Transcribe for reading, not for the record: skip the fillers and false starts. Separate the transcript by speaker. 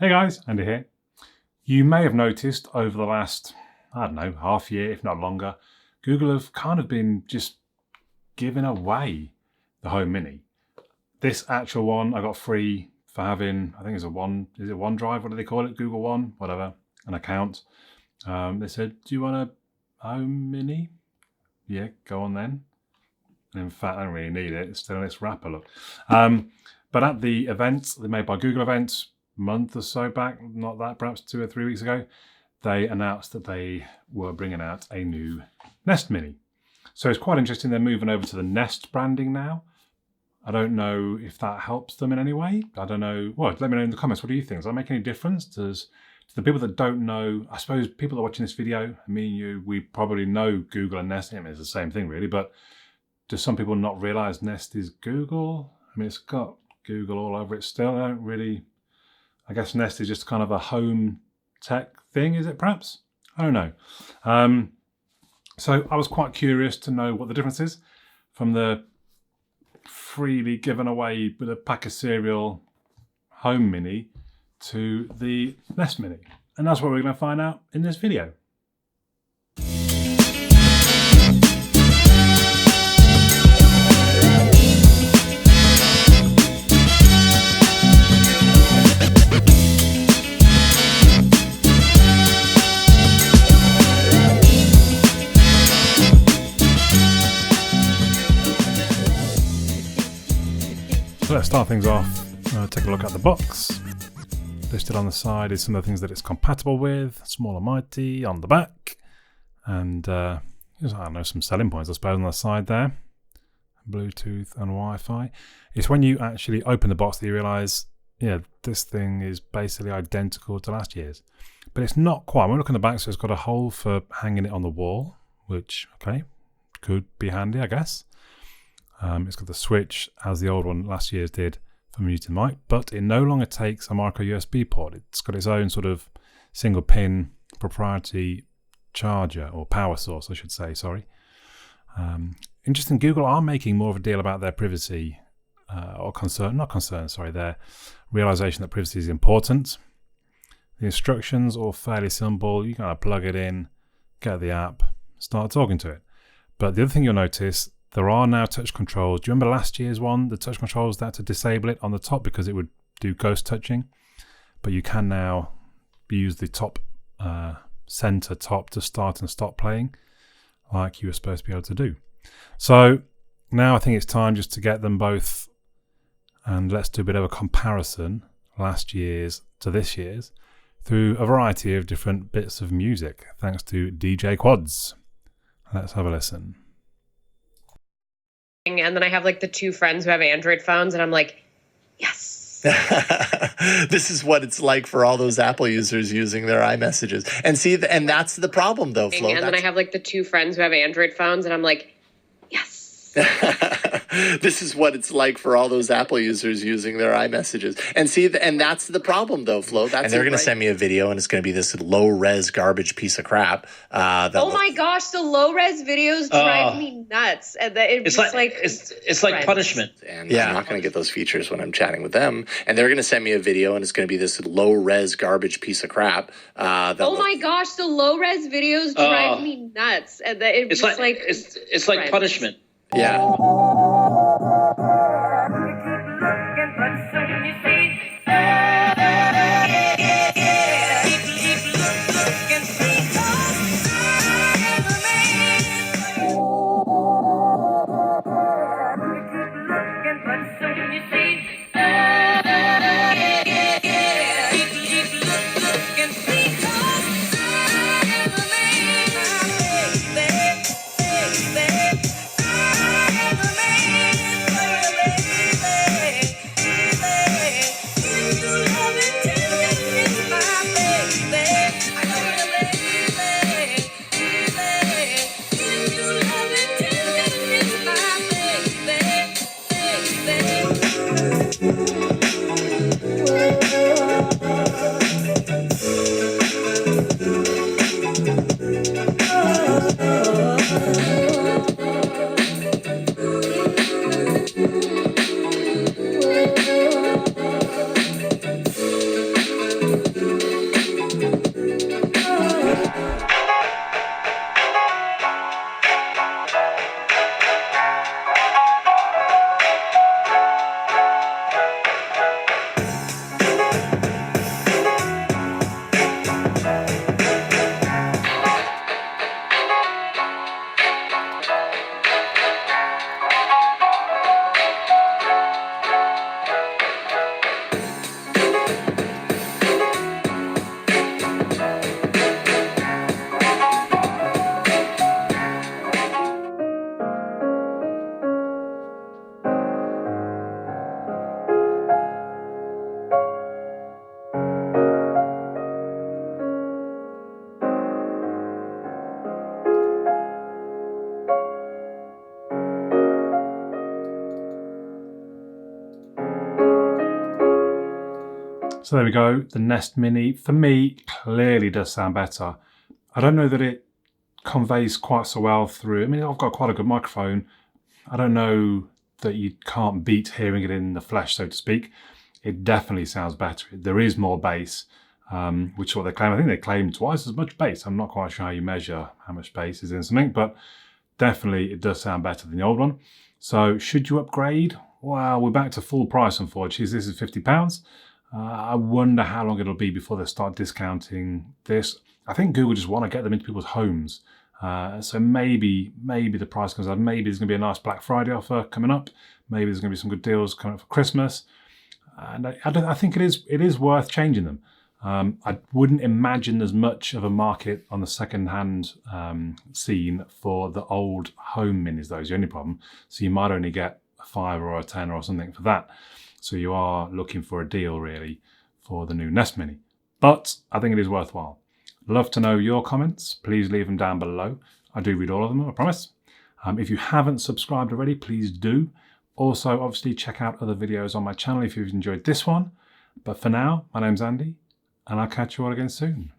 Speaker 1: Hey guys, Andy here. You may have noticed over the last, half year, if not longer, Google have kind of been just giving away the Home Mini. This actual one I got free for having, I think it's OneDrive, what do they call it? Google One, whatever, an account. They said, do you want a Home Mini? Yeah, go on then. And in fact, I don't really need it. It's still in its wrapper, look. But at the events, they made by Google events, month or so back, not that, perhaps 2 or 3 weeks ago, they announced that they were bringing out a new Nest Mini. So it's quite interesting. They're moving over to the Nest branding now. I don't know if that helps them in any way. I don't know. Well, let me know in the comments. What do you think? Does that make any difference? To the people that don't know, I suppose people that are watching this video, me and you, we probably know Google and Nest. I mean, it's the same thing really, but do some people not realize Nest is Google? I mean, it's got Google all over it still. I don't really... I guess Nest is just kind of a home tech thing, is it perhaps? I don't know. So I was quite curious to know what the difference is from the freely given away with a pack of cereal Home Mini to the Nest Mini. And that's what we're going to find out in this video. So let's start things off. Take a look at the box. Listed on the side is some of the things that it's compatible with. Small and mighty on the back. And I don't know, some selling points I suppose on the side there. Bluetooth and Wi-Fi. It's when you actually open the box that you realise, yeah, this thing is basically identical to last year's. But it's not quite. When we look on the back, so it's got a hole for hanging it on the wall, which, okay, could be handy, I guess. It's got the switch, as the old one last year's did, for muting mic, but it no longer takes a micro USB port. It's got its own sort of single pin proprietary charger, or power source, I should say, sorry. Interesting, Google are making more of a deal about their privacy, their realization that privacy is important. The instructions are fairly simple. You kind of plug it in, get the app, start talking to it. But the other thing you'll notice, there are now touch controls. Do you remember last year's one? The touch controls, they had to disable it on the top because it would do ghost touching. But you can now use the top center top to start and stop playing like you were supposed to be able to do. So now I think it's time just to get them both, and let's do a bit of a comparison, last year's to this year's, through a variety of different bits of music, thanks to DJ Quads. Let's have a listen.
Speaker 2: And then I have like the 2 friends who have Android phones, and I'm like, yes.
Speaker 3: This is what it's like for all those Apple users using their iMessages. And see, and that's the problem though, Flo.
Speaker 2: And then I have like the 2 friends who have Android phones, and I'm like, yes.
Speaker 3: This is what it's like for all those Apple users using their iMessages. And see, and that's the problem though, Flo. And they're going to send me a video, and it's going to be this low-res garbage piece of crap.
Speaker 2: Oh my gosh, the low-res videos drive me nuts. And it's
Speaker 4: like punishment.
Speaker 3: And yeah, I'm not going to get those features when I'm chatting with them. And they're going to send me a video, and it's going to be this low-res garbage piece of crap.
Speaker 2: Oh my gosh, the low-res videos drive me nuts. And
Speaker 4: it's like punishment.
Speaker 3: Yeah.
Speaker 1: So there we go. The Nest Mini, for me, clearly does sound better. I don't know that it conveys quite so well through. I mean, I've got quite a good microphone. I don't know that you can't beat hearing it in the flesh, so to speak. It definitely sounds better. There is more bass, which is what they claim. I think they claim twice as much bass. I'm not quite sure how you measure how much bass is in something, but definitely it does sound better than the old one. So should you upgrade? Well, we're back to full price, unfortunately. This is £50. I wonder how long it'll be before they start discounting this. I think Google just want to get them into people's homes. So maybe the price comes up. Maybe there's going to be a nice Black Friday offer coming up. Maybe there's going to be some good deals coming up for Christmas. And I think it is worth changing them. I wouldn't imagine there's much of a market on the second-hand scene for the old home minis, though, is the only problem. So you might only get a 5 or a 10 or something for that. So you are looking for a deal, really, for the new Nest Mini. But I think it is worthwhile. Love to know your comments. Please leave them down below. I do read all of them, I promise. If you haven't subscribed already, please do. Also, obviously, check out other videos on my channel if you've enjoyed this one. But for now, my name's Andy, and I'll catch you all again soon.